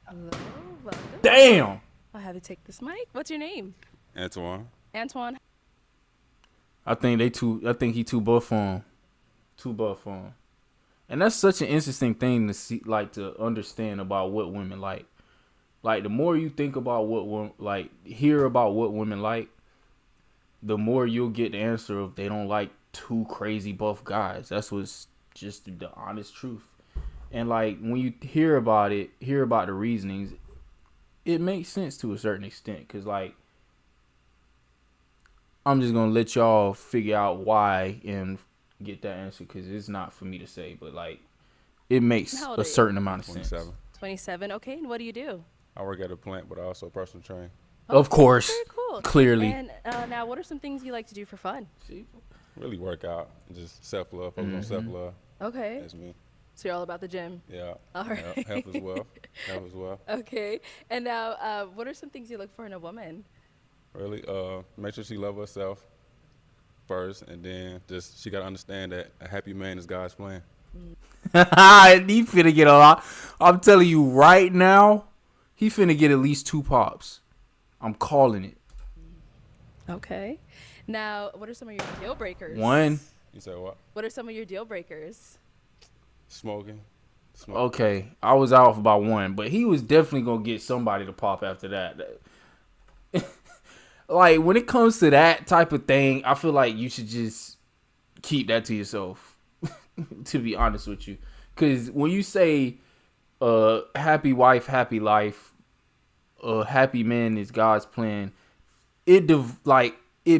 Hello, welcome. Damn. I'll have you take this mic. What's your name? Antwan. Antwan. I think he too buff on. Too buff on. And that's such an interesting thing to see, like to understand about what women like. Like the more you think about hear about what women like, the more you'll get the answer of they don't like too crazy buff guys. That's what's just the honest truth. And like when you hear about the reasonings, it makes sense to a certain extent. Cause like I'm just gonna let y'all figure out why and get that answer. Cause it's not for me to say, but like it makes How old a are you? certain amount of sense. 27. 27. Okay, and what do you do? I work at a plant, but I also personal train. Of Okay, course, very cool. clearly. And now, what are some things you like to do for fun? Really work out, just self-love, focus on self-love. Okay, That's me. so you're all about the gym. Yeah. All right. Health as well. Health as well. Okay, and now, what are some things you look for in a woman? Really, make sure she love herself first, and then just she gotta understand that a happy man is God's plan. He finna get a lot. I'm telling you right now, he finna get at least 2 pops. I'm calling it. Okay. Now, what are some of your deal breakers? 1. You say what? What are some of your deal breakers? Smoking. Okay, I was out by 1, but he was definitely gonna get somebody to pop after that. Like when it comes to that type of thing, I feel like you should just keep that to yourself. To be honest with you, because when you say happy wife, happy life, happy man is God's plan, it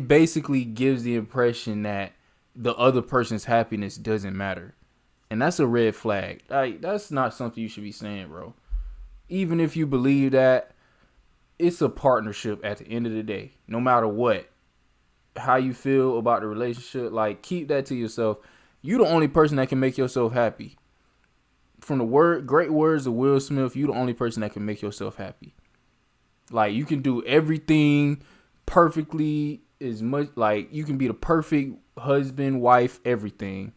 basically gives the impression that the other person's happiness doesn't matter. And that's a red flag. Like that's not something you should be saying, bro. Even if you believe that, it's a partnership at the end of the day. No matter what, how you feel about the relationship, like keep that to yourself. You the only person that can make yourself happy. From the great words of Will Smith, you the only person that can make yourself happy. Like you can do everything perfectly, as much like you can be the perfect husband, wife, everything.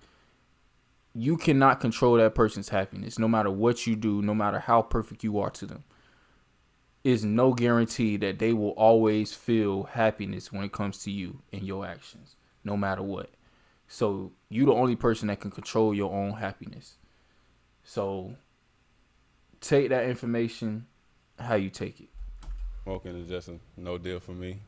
You cannot control that person's happiness, no matter what you do, no matter how perfect you are to them. Is no guarantee that they will always feel happiness when it comes to you and your actions, no matter what. So you the only person that can control your own happiness. So take that information how you take it. Smoking is just a no deal for me.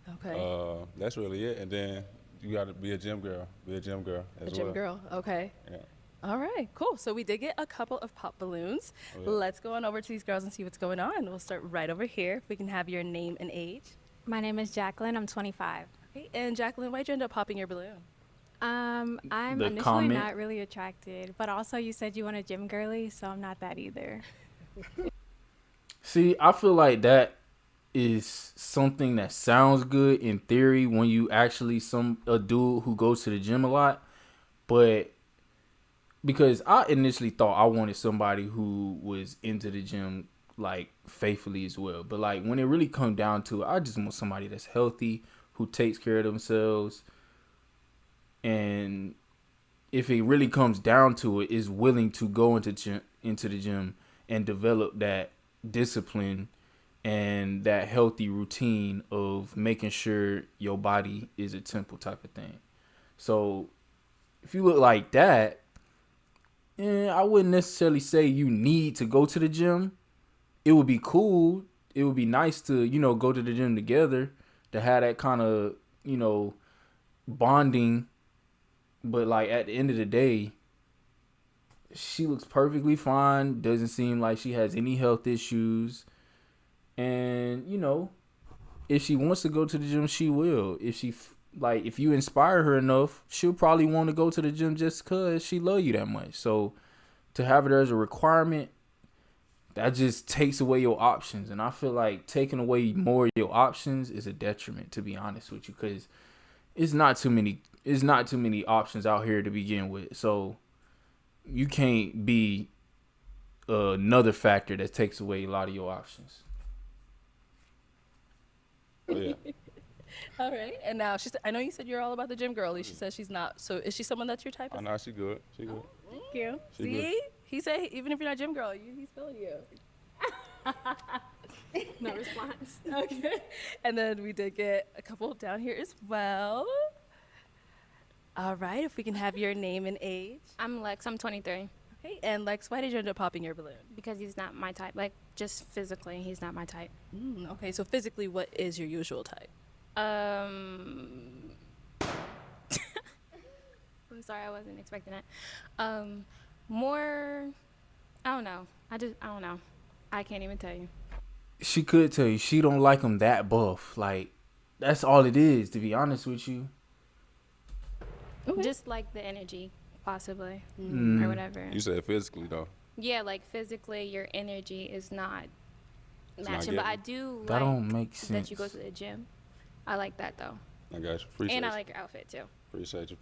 Okay. That's really it. And then you gotta be a gym girl. Be a gym girl as A gym well. girl. Okay. Yeah. All right, cool. So we did get a couple of pop balloons. Oh, yeah. Let's go on over to these girls and see what's going on. We'll start right over here. If we can have your name and age. My name is Jacqueline. I'm 25. Okay, and Jacqueline, why'd you end up popping your balloon? I'm The initially comment. not really attracted, but also you said you want a gym girly, so I'm not that either. See, I feel like that is something that sounds good in theory when you actually a dude who goes to the gym a lot, but because I initially thought I wanted somebody who was into the gym like faithfully as well. But like when it really comes down to it, I just want somebody that's healthy, who takes care of themselves, and if it really comes down to it, is willing to go into the gym and develop that discipline and that healthy routine of making sure your body is a temple type of thing. So if you look like that, I wouldn't necessarily say you need to go to the gym. It would be cool. It would be nice to, go to the gym together, to have that kind of, bonding. But like at the end of the day, she looks perfectly fine. Doesn't seem like she has any health issues. And, if she wants to go to the gym, she will. If you inspire her enough, she'll probably want to go to the gym just because she love you that much. So to have it as a requirement, that just takes away your options. And I feel like taking away more of your options is a detriment, to be honest with you, because it's not too many options out here to begin with. So you can't be another factor that takes away a lot of your options. Oh, yeah. All right. And now I know you said you're all about the gym girly. She says she's not. So is she someone that's your type I of? know she good. Thank you. She See, good. he said even if you're not a gym girl, he's feeling you. No response. Okay. And then we did get a couple down here as well. All right, if we can have your name and age. I'm Lex. I'm 23. Okay, and Lex, why did you end up popping your balloon? Because he's not my type. Like, just physically, he's not my type. Okay, so physically, what is your usual type? I'm sorry, I wasn't expecting that. More, I don't know. I don't know. I can't even tell you. She could tell you she don't like him that buff. Like, that's all it is, to be honest with you. Okay. Just like the energy, possibly, Mm. or whatever. You said physically though. Yeah, like physically, your energy is not not matching. But I getting- do That like don't make sense. that you go to the gym. I like that though, I got you. Appreciate and I you. like your outfit too. Appreciate you.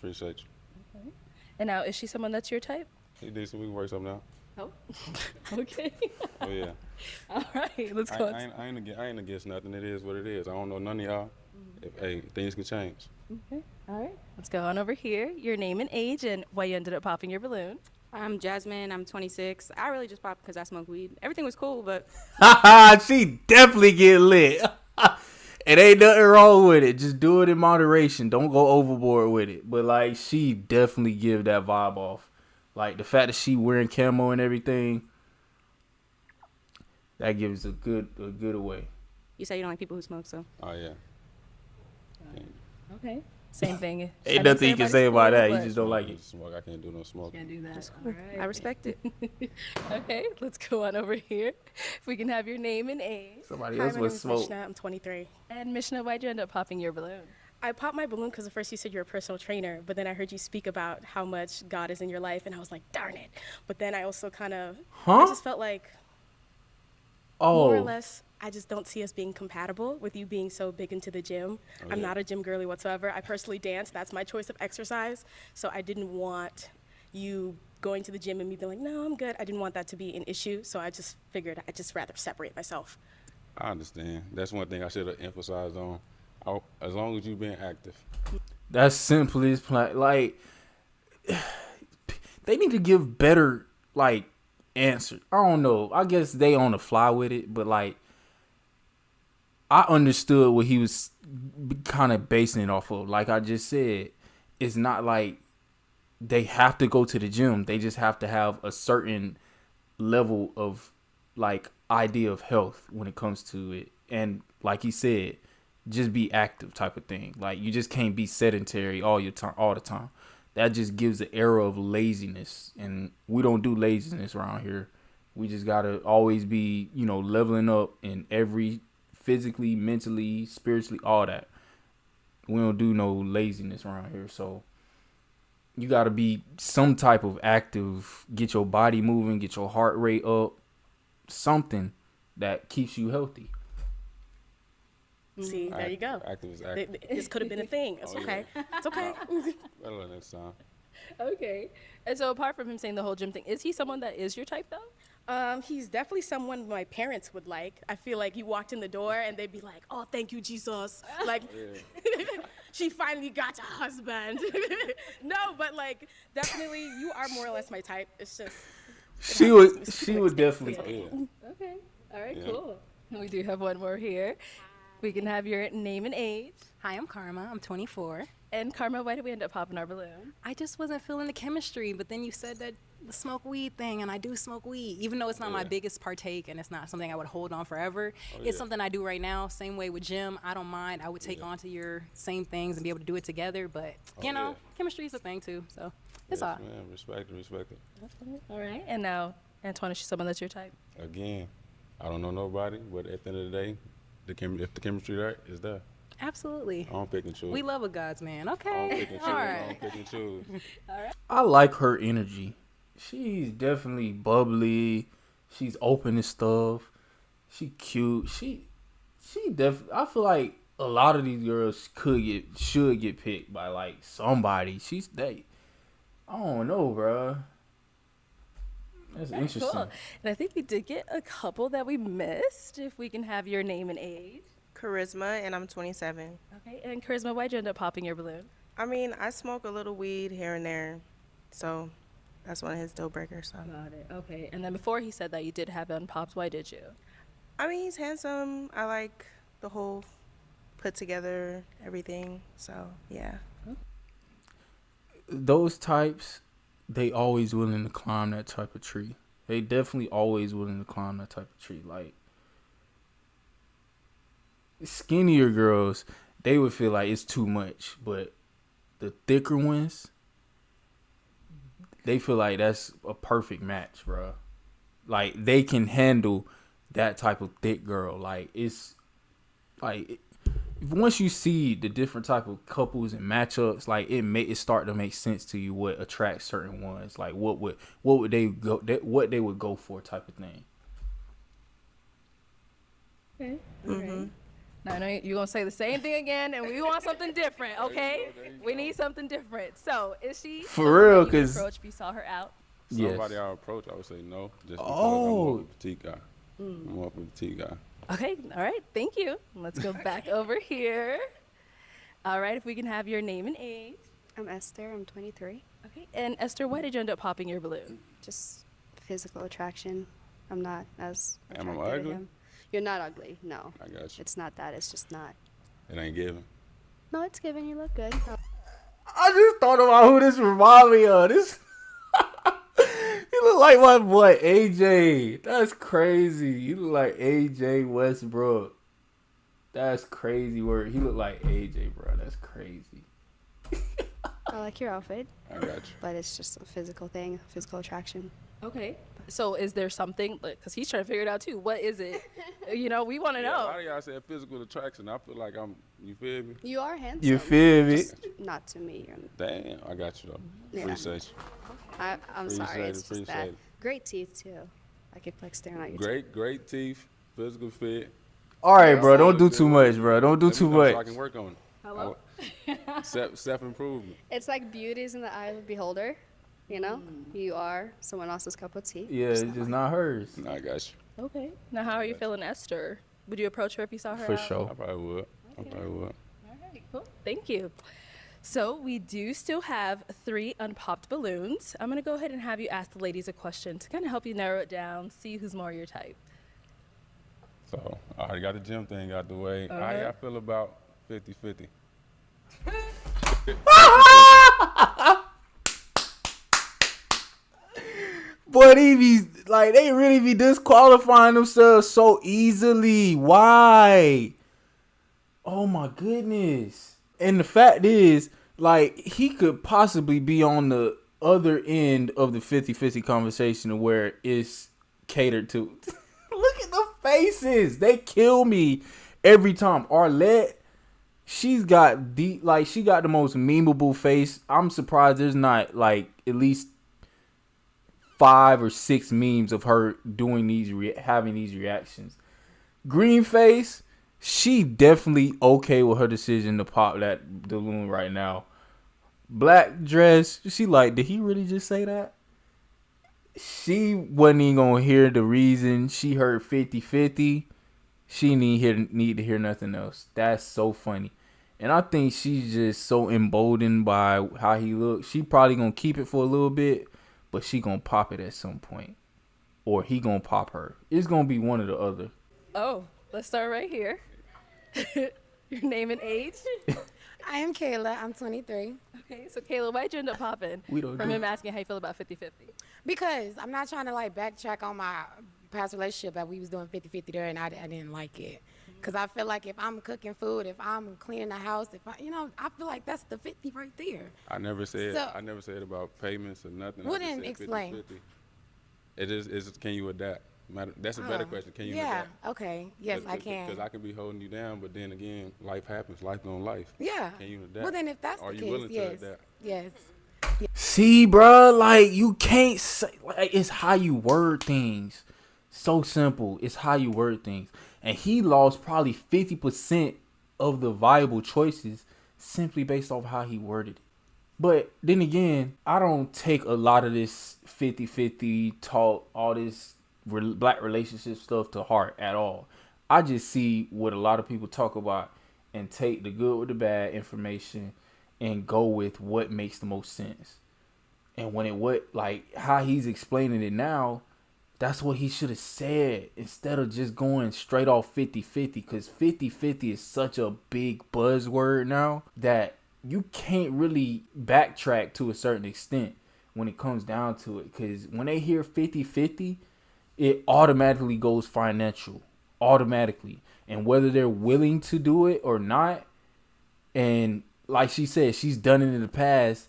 And now, is she someone that's your type? He decent. We can work something out. Oh. Okay. Oh yeah. All right, let's I go. ain't against nothing. It is what it is. I don't know none of y'all. Hey, things can change. Okay. All right, let's go on over here. Your name and age, and why you ended up popping your balloon. I'm Jasmine. I'm 26. I really just popped because I smoke weed. Everything was cool, but She definitely get lit. It ain't nothing wrong with it. Just do it in moderation. Don't go overboard with it. But like, she definitely give that vibe off. Like the fact that she wearing camo and everything, that gives a good away. you say you don't like people who smoke, so Oh yeah. Okay. Same thing. I Ain't didn't nothing you can say about that. You but- just don't like it. Smoke. I can't do no smoking. Can't do that. that's cool. I respect it. Okay, let's go on over here. If we can have your name and age. Somebody Hi, else my name would is smoke. Mishna. I'm 23. And Mishna, why'd you end up popping your balloon? I popped my balloon because at first you said you're a personal trainer, but then I heard you speak about how much God is in your life, and I was like, darn it. But then I also kind of, I Huh? just felt like, more or Oh, less, I just don't see us being compatible with you being so big into the gym. I'm yeah. not a gym girly whatsoever. I personally dance. That's my choice of exercise. So I didn't want you going to the gym and me being like, no, I'm good. I didn't want that to be an issue. So I just figured I'd just rather separate myself. I understand. That's one thing I should have emphasized on. As long as you being active. that's simply as like they need to give better like answers. I don't know. I guess they on the fly with it, but like I understood what he was kind of basing it off of. Like I just said, it's not like they have to go to the gym. They just have to have a certain level of like idea of health when it comes to it. And like he said, just be active type of thing. Like you just can't be sedentary all the time. That just gives an era of laziness, and we don't do laziness around here. We just gotta always be, leveling up in every physically, mentally, spiritually, all that. We don't do no laziness around here. So you gotta be some type of active, get your body moving, get your heart rate up, something that keeps you healthy. See, there you go. Active is active. This could have been a thing. It's Oh, okay. It's okay. Better next time. Okay. And so apart from him saying the whole gym thing, is he someone that is your type though? He's definitely someone my parents would like. I feel like he walked in the door and they'd be like, "Oh, thank you, Jesus!" Like, she finally got a husband. No, but like, definitely, you are more or less my type. It's just She would definitely. Yeah. Okay. All right, Yeah. cool. And we do have one more here. We can have your name and age. Hi, I'm Karma. I'm 24. And Karma, why did we end up popping our balloon? I just wasn't feeling the chemistry, but then you said that the smoke weed thing, and I do smoke weed, even though it's not my Yeah. biggest partake and it's not something I would hold on forever. Oh, It's yeah. something I do right now. Same way with gym. I don't mind. I would take on to your same things and be able to do it together, but you know, yeah. chemistry is a thing too. So it's Yes, all. man. Respect it. All right. And now, Antwan, is she someone that's your type? Again, I don't know nobody, but at the end of the day, if the chemistry there is there. Absolutely. I don't pick and choose. We love a God's man. I don't Okay. pick and choose. All I right. don't pick and choose. I like her energy. She's definitely bubbly. She's open to stuff. She cute. She definitely. I feel like a lot of these girls should get picked by like somebody. I don't know, bruh. That's interesting. Cool. And I think we did get a couple that we missed. If we can have your name and age. Charisma, and I'm 27. Okay. And Charisma, why'd you end up popping your balloon? I mean, I smoke a little weed here and there, so that's one of his deal breakers. So. Got it. Okay. And then before he said that you did have it on pops, why did you? I mean, he's handsome. I like the whole put together everything. So yeah. Those types, they always willing to climb that type of tree. They definitely always willing to climb that type of tree. Like, skinnier girls, they would feel like it's too much, but the thicker ones, they feel like that's a perfect match, bro. Like, they can handle that type of thick girl. Like, it's like, once you see the different type of couples and matchups, like it start to make sense to you what attracts certain ones. Like, what would they go, what they would go for, type of thing. Okay. Mm-hmm. Now, I know you're going to say the same thing again, and we want something different, okay? There you We go. need something different. So, is she For someone real, that you would 'cause- approach if you saw her out? Somebody Yes. I approach, I would say no, just because Oh. I'm more of a petite guy. I'm more of a petite guy. Okay, all right, thank you. Let's go back over here. All right, if we can have your name and age. I'm Esther. I'm 23. Okay, and Esther, why did you end up popping your balloon? Just physical attraction. I'm not as Am I attracted to ugly? him. You're not ugly. No. I got you. It's not that. It's just not. It ain't given. No, it's given. You look good. I just thought about who this remind me of. This he look like my boy AJ. That's crazy. He look like AJ Westbrook. That's crazy word. He look like AJ, bro. That's crazy. I like your outfit, I got you. but it's just a physical thing, physical attraction. Okay. So is there something, because he's trying to figure it out too. What is it? You know, we want to Yeah, a know. lot of y'all said physical attraction. I feel like you feel me? You are handsome. You feel me? Just not to me. Damn, I got you though. Yeah. Appreciate you. I'm sorry. Appreciate It's it, just appreciate that. it. Great teeth too. I keep like staring at your teeth. Great teeth, physical fit. All right, bro. Don't do too much, bro. Don't do Let me too know so I much. can work on it. Hello? Self improvement. It's like beauty is in the eye of the beholder. You know, you are someone else's cup of tea. Yeah, it's just not hers. No, I got you. Okay. Now, how are you feeling, Esther? Would you approach her if you saw her For out? sure. I probably would. I probably would. All right, cool. Thank you. So we do still have 3 unpopped balloons. I'm going to go ahead and have you ask the ladies a question to kind of help you narrow it down, see who's more your type. So I already got the gym thing out the way. How y'all feel about 50-50? Boy, they really be disqualifying themselves so easily. Why? Oh my goodness. And the fact is, like, he could possibly be on the other end of the 50-50 conversation where it's catered to. Look at the faces. They kill me every time. Arlette, she got the most memeable face. I'm surprised there's not like at least 5 or 6 memes of her doing having these reactions. Green face, she definitely okay with her decision to pop that balloon right now. Black dress, she like, did he really just say that? She wasn't even gonna hear the reason. She heard 50-50. She need to hear nothing else. That's so funny. And I think she's just so emboldened by how he looks. She probably gonna keep it for a little bit, but she gonna pop it at some point. Or he gonna pop her. It's gonna be one or the other. Oh, let's start right here. Your name and age. I am Kayla. I'm 23. Okay, so Kayla, why'd you end up popping? We don't From do- him asking how you feel about 50-50. Because I'm not trying to like backtrack on my past relationship that we was doing 50-50 there and I didn't like it. Because I feel like if I'm cooking food, if I'm cleaning the house, I feel like that's the 50 right there. I never said So- about payments or nothing. Well, I just then said explain. 50-50. It is can you adapt? That's a better question. Can you Yeah, adapt? okay. Yes, I can. Because I can be holding you down, but then again, life happens. Life gonna life. Yeah. Can you adapt? Well, then if that's Are the you case, willing yes. to adapt? Yes. See, bro, like, you can't say, like, it's how you word things. So simple. It's how you word things. And he lost probably 50% of the viable choices simply based off how he worded it. But then again, I don't take a lot of this 50-50 talk, all this black relationship stuff to heart at all. I just see what a lot of people talk about and take the good with the bad information and go with what makes the most sense. And when how he's explaining it now That's what he should have said instead of just going straight off 50-50, because 50-50 is such a big buzzword now that you can't really backtrack to a certain extent when it comes down to it, because when they hear 50-50, it automatically goes financial, automatically. And whether they're willing to do it or not, and like she said, she's done it in the past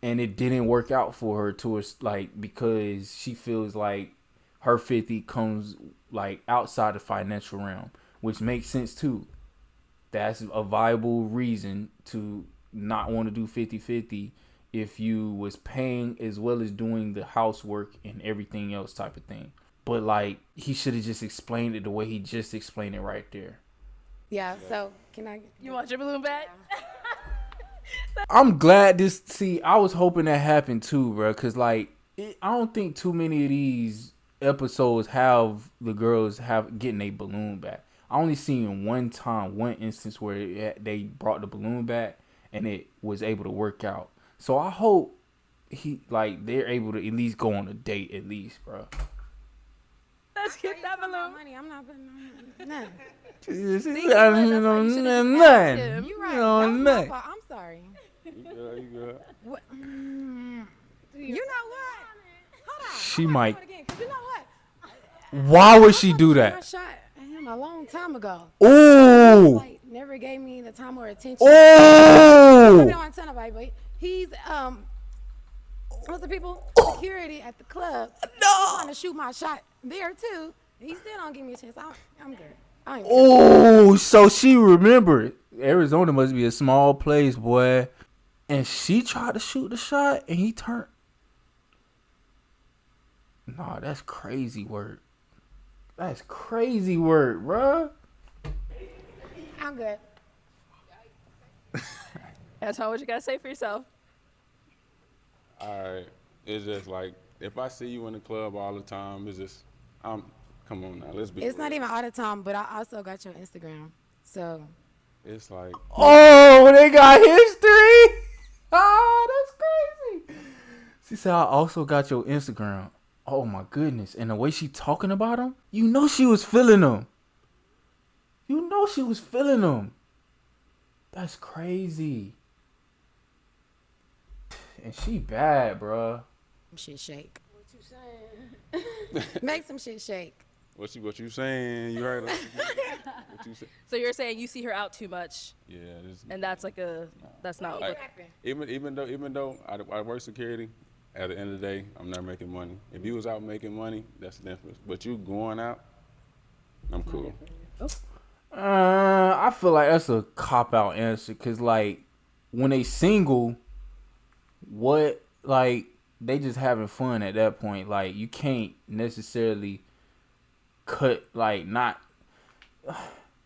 and it didn't work out for her because she feels like her 50 comes like outside the financial realm, which makes sense too. That's a viable reason to not want to do 50-50 if you was paying as well as doing the housework and everything else type of thing. But like, he should have just explained it the way he just explained it right there. Yeah, so can I? You want your balloon back? I'm glad I was hoping that happened too, bro, because like, I don't think too many of these episodes have the girls getting a balloon back. I only seen one instance where they brought the balloon back and it was able to work out. So I hope they're able to at least go on a date at least, bro. Let's get that balloon. Money, I'm not putting on nothing. Nothing. You right. That was my fault. I'm sorry. You good. What? You know what? Hold on. She I'm gonna might. do it again, 'cause you know what? Why would she do I that? shot at him a long time ago. Ooh. Like, never gave me the time or attention. Ooh. I don't tell nobody, but he's what's the people? Security at the club. No. Trying to shoot my shot there too. He still don't give me a chance. I'm good. I ain't good. Oh, so she remembered. Arizona must be a small place, boy. And she tried to shoot the shot and he turned. Nah, that's crazy work. That's crazy work, bruh. I'm good. Antwan, what you gotta say for yourself? All right. It's just like, if I see you in the club all the time, it's just, come on now, let's be It's real. not even all the time, but I also got your Instagram. So It's like, Oh, they got history. Oh, that's crazy. She said, I also got your Instagram. Oh my goodness. And the way she talking about him, you know she was feeling him. That's crazy. And she bad, bruh. shit shake. What you saying? Make some shit shake. what you saying? You heard her? What you say? So you're saying you see her out too much, Yeah. and that's like that's not Like, even though I work security, at the end of the day, I'm not making money. If you was out making money, that's the difference. But you going out, I'm cool. I feel like that's a cop-out answer, because like, when they single, what, like, they just having fun at that point. Like, you can't necessarily cut, like, not,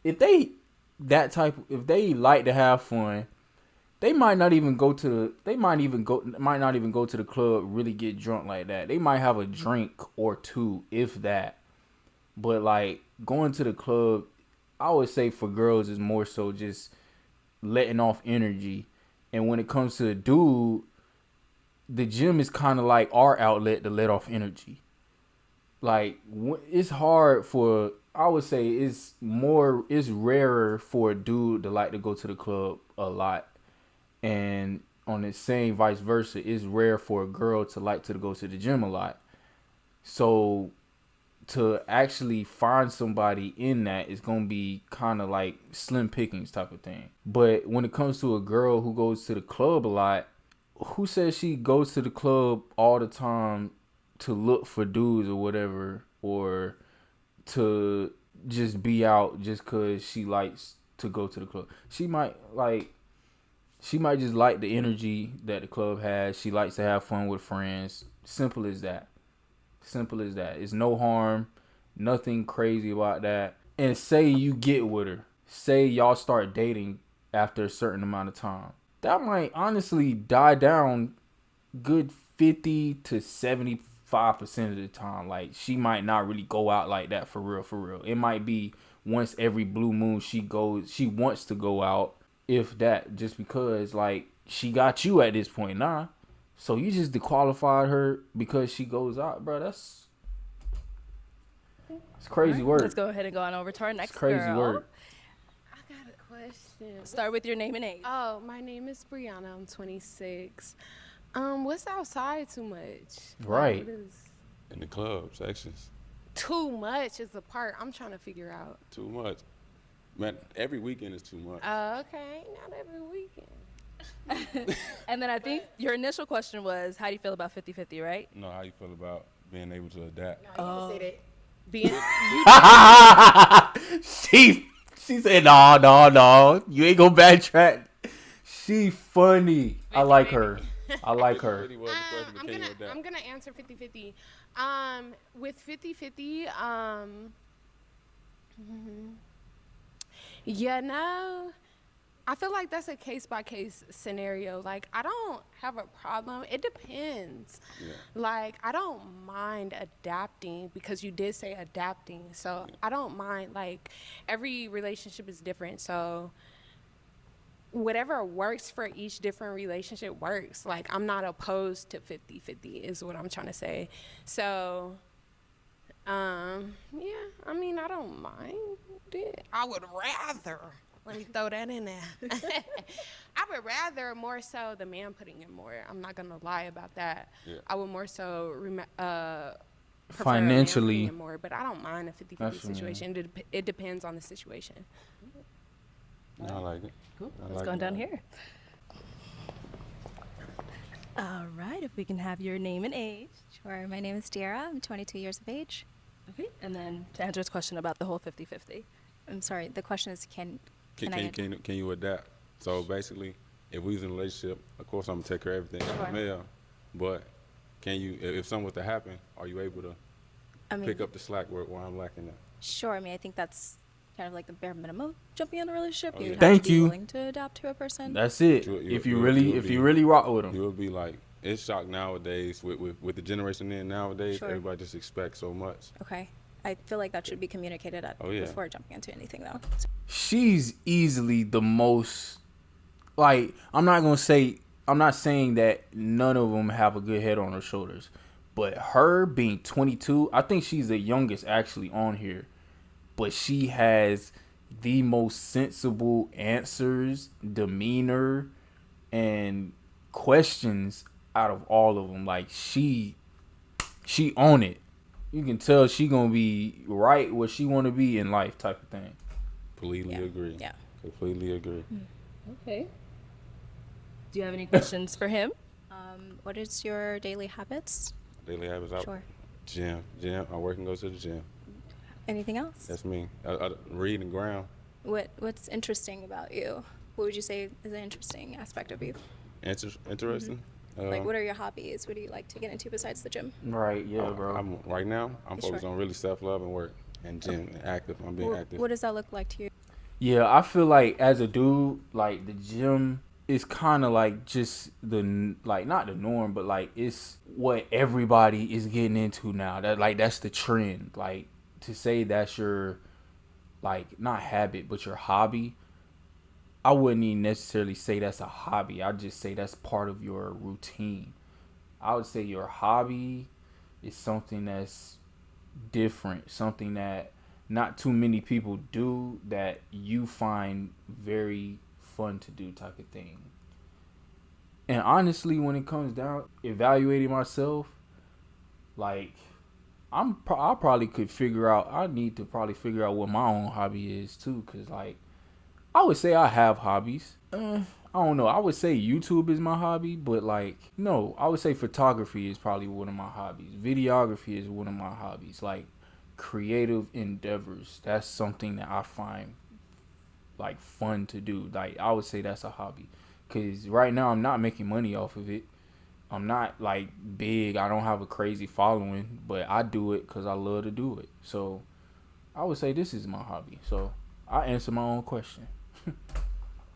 if they like to have fun, they might not even go to the club, really get drunk like that. They might have a drink or two, if that. But like, going to the club, I would say for girls is more so just letting off energy. And when it comes to the dude, the gym is kind of like our outlet to let off energy. Like, it's hard for, I would say it's rarer for a dude to like to go to the club a lot. And on the same vice versa, it's rare for a girl to like to go to the gym a lot. So to actually find somebody in that is going to be kind of like slim pickings type of thing. But when it comes to a girl who goes to the club a lot, who says she goes to the club all the time to look for dudes or whatever, or to just be out just because she likes to go to the club? She might just like the energy that the club has. She likes to have fun with friends. Simple as that. It's no harm, nothing crazy about that. And say you get with her. Say y'all start dating after a certain amount of time. That might honestly die down good 50 to 75% of the time. Like, she might not really go out like that for real. It might be once every blue moon she wants to go out, if that, just because like she got you at this point. Nah. So you just disqualified her because she goes out, bro. It's crazy All right, work. let's go ahead and go on over to our It's next crazy girl. work. I got a question. Start with your name and age. Oh, my name is Brianna. I'm 26. What's outside too much? Right. Like, what is In the club sections, too much is the part I'm trying to figure out. too much. Man, every weekend is too much. Okay, not every weekend. And then I think your initial question was, how do you feel about 50-50, right? You know how you feel about being able to adapt. No, you can say that. Being, She said, no. You ain't gonna backtrack. She funny. I like her. I like her. Really was the question, but can you adapt? I'm gonna answer 50-50. With 50-50, you know, I feel like that's a case-by-case scenario. Like, I don't have a problem. It depends. Yeah. Like, I don't mind adapting because you did say adapting. So I don't mind. Like, every relationship is different. So whatever works for each different relationship works. Like, I'm not opposed to 50-50 is what I'm trying to say. So, yeah, I mean, I don't mind it. I would rather. Let me throw that in there. I would rather more so the man putting in more. I'm not going to lie about that. Yeah. I would more so prefer Financially. a man putting in more, but I don't mind a 50-50 situation. It depends on the situation. No, I like it. Cool. I Let's like go it. down here. All right, if we can have your name and age. Sure. My name is Diara. I'm 22 years of age. Okay. And then to answer his question about the whole 50-50. I'm sorry. The question is, can you adapt? So basically, if we was in a relationship, of course I'm gonna take care of everything as a male. But can you, if something was to happen, are you able to pick up the slack where I'm lacking at? Sure. I mean, I think that's kind of like the bare minimum of jumping in a relationship. Oh, You yeah. have Thank to be you. willing to adapt to a person. That's it. If you really rock with them. You would be like, it's shocked nowadays with the generation in nowadays. Sure. Everybody just expects so much. Okay. I feel like that should be communicated before jumping into anything, though. She's easily the most, like, I'm not saying that none of them have a good head on her shoulders, but her being 22, I think she's the youngest actually on here, but she has the most sensible answers, demeanor, and questions out of all of them. Like, she on it. You can tell she gonna be right where she want to be in life, type of thing. Completely agree. Yeah. Completely agree. Okay. Do you have any questions for him? What is your daily habits? Daily habits out. Sure. Gym. I work and go to the gym. Anything else? That's me. I read and ground. What's interesting about you? What would you say is an interesting aspect of you? Interesting. Like, what are your hobbies? What do you like to get into besides the gym? Right, yeah, bro. Right now, I'm Sure. focused on really self-love and work and gym and active. I'm being active. What does that look like to you? Yeah, I feel like as a dude, like the gym is kind of like just not the norm, but like it's what everybody is getting into now. That's the trend. Like, to say that's your, like, not habit, but your hobby, I wouldn't even necessarily say that's a hobby. I'd just say that's part of your routine. I would say your hobby is something that's different, something that not too many people do that you find very fun to do, type of thing. And honestly, when it comes down evaluating myself, like, I probably could figure out, I need to probably figure out what my own hobby is too, because, like, I would say I have hobbies. I don't know. I would say YouTube is my hobby, but, like, no, I would say photography is probably one of my hobbies. Videography is one of my hobbies. Like, creative endeavors, that's something that I find, like, fun to do. Like, I would say that's a hobby, because right now I'm not making money off of it. I'm not, like, big. I don't have a crazy following, but I do it because I love to do it. So I would say this is my hobby. So I answer my own question.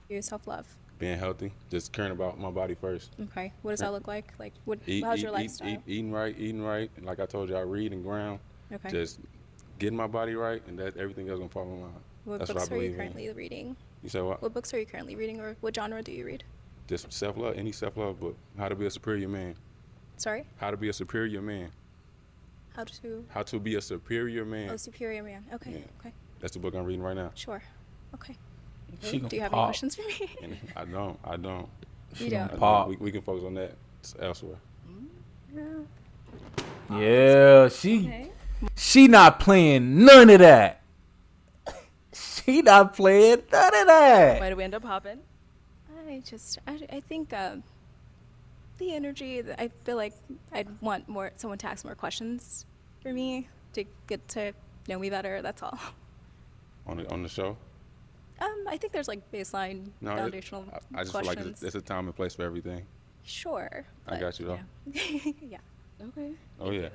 Your self-love. Being healthy, just caring about my body first. Okay. What does that look like? Like, how's your lifestyle? Eating right. And like I told you, I read and ground. Okay. Just getting my body right, and that everything else gonna fall in line. What books are you currently reading? You said what? What books are you currently reading, or what genre do you read? Just self-love, any self-love book. How to be a superior man. Sorry? How to be a superior man. How to be a superior man. Oh, superior man. Okay. Yeah. Okay. That's the book I'm reading right now. Sure. Okay. She Do you have pop. any questions for me? And I don't. She don't. gonna pop. We can focus on that elsewhere. Yeah, she not playing none of that. She not playing none of that. Why do we end up popping? I think the energy. I feel like I'd want someone to ask more questions for me to get to know me better. That's all. On the show. I think there's like baseline foundational I just questions. feel like there's a time and place for everything. Sure. I got you though. Yeah. yeah. Okay. Oh yeah.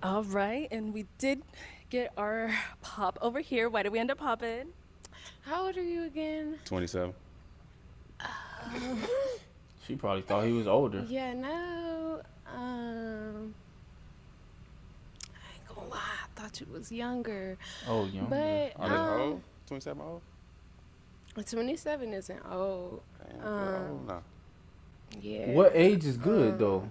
All right, and we did get our pop over here. Why did we end up popping? How old are you again? 27. She probably thought he was older. Yeah, no. I ain't gonna lie. I thought you was younger. Oh, younger. But Are they old? 27 old? 27 isn't old. Damn, they're old now. Yeah. What age is good though?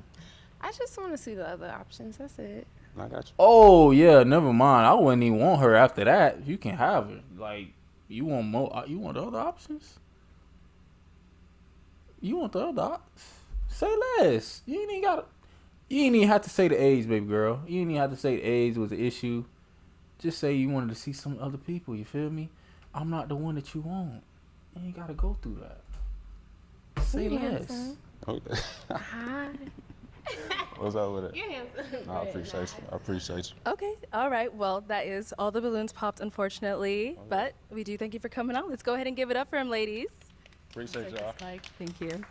I just want to see the other options. That's it. I got you. Oh yeah, never mind. I wouldn't even want her after that. You can have her. Like, you want more? You want the other options? You want the other options? Say less. You ain't even have to say the age, baby girl. You ain't even have to say the age was an issue. Just say you wanted to see some other people. You feel me? I'm not the one that you want. You ain't gotta go through that. Say less. Okay. Hi. What's up with it? You're handsome. No, I appreciate you. Okay. All right. Well, that is all the balloons popped, unfortunately. But we do thank you for coming on. Let's go ahead and give it up for him, ladies. Appreciate y'all. Thank you.